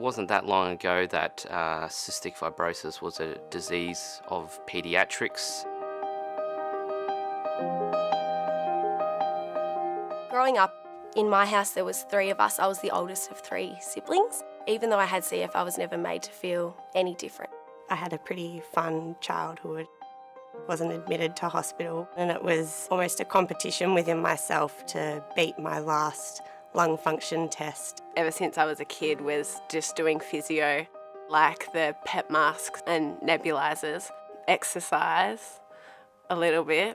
wasn't that long ago that cystic fibrosis was a disease of paediatrics. Growing up, in my house there was 3 of us. I was the oldest of 3 siblings. Even though I had CF, I was never made to feel any different. I had a pretty fun childhood. Wasn't admitted to hospital, and it was almost a competition within myself to beat my last lung function test. Ever since I was a kid was just doing physio, like the PEP masks and nebulizers, exercise a little bit.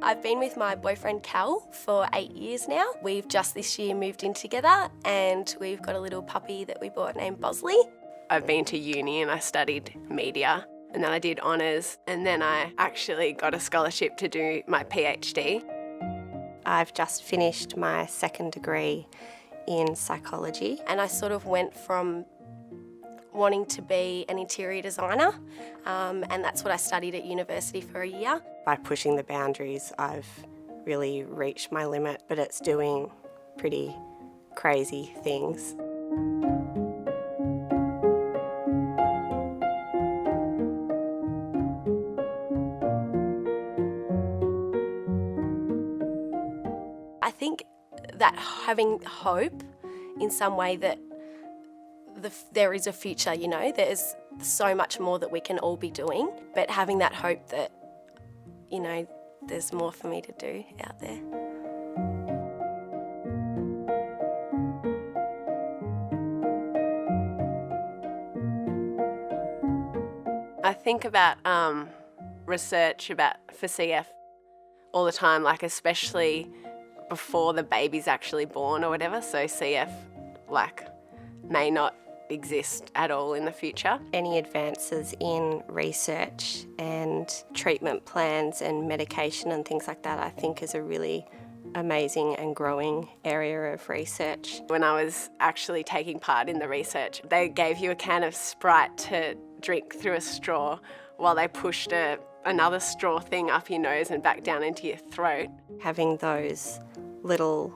I've been with my boyfriend Cal for 8 years now. We've just this year moved in together and we've got a little puppy that we bought named Bosley. I've been to uni and I studied media, and then I did honours, and then I actually got a scholarship to do my PhD. I've just finished my 2nd degree in psychology. And I sort of went from wanting to be an interior designer, and that's what I studied at university for a year. By pushing the boundaries, I've really reached my limit, but it's doing pretty crazy things. I think that having hope in some way that there is a future, you know, there's so much more that we can all be doing, but having that hope that, you know, there's more for me to do out there. I think about research for CF all the time, like especially before the baby's actually born or whatever, so CF may not exist at all in the future. Any advances in research and treatment plans and medication and things like that, I think is a really amazing and growing area of research. When I was actually taking part in the research, they gave you a can of Sprite to drink through a straw while they pushed another straw thing up your nose and back down into your throat. Having those little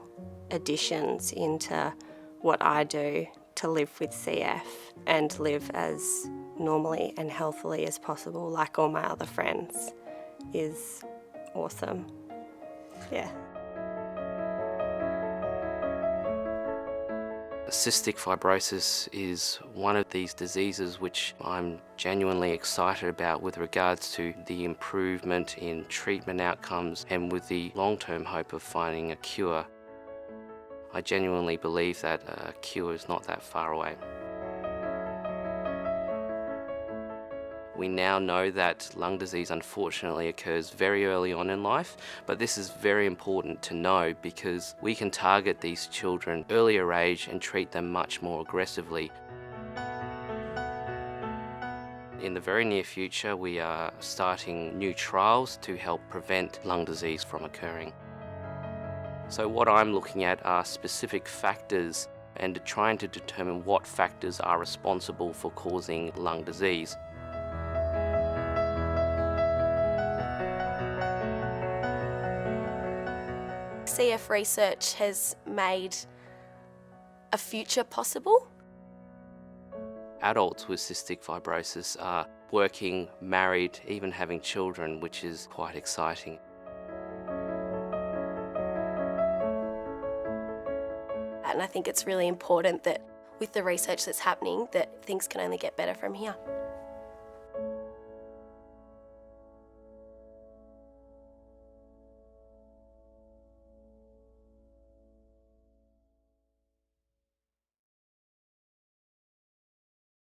additions into what I do to live with CF and live as normally and healthily as possible, like all my other friends, is awesome. Yeah. Cystic fibrosis is one of these diseases which I'm genuinely excited about with regards to the improvement in treatment outcomes and with the long-term hope of finding a cure. I genuinely believe that a cure is not that far away. We now know that lung disease unfortunately occurs very early on in life, but this is very important to know because we can target these children earlier age and treat them much more aggressively. In the very near future, we are starting new trials to help prevent lung disease from occurring. So what I'm looking at are specific factors and trying to determine what factors are responsible for causing lung disease. CF research has made a future possible. Adults with cystic fibrosis are working, married, even having children, which is quite exciting. And I think it's really important that with the research that's happening, that things can only get better from here.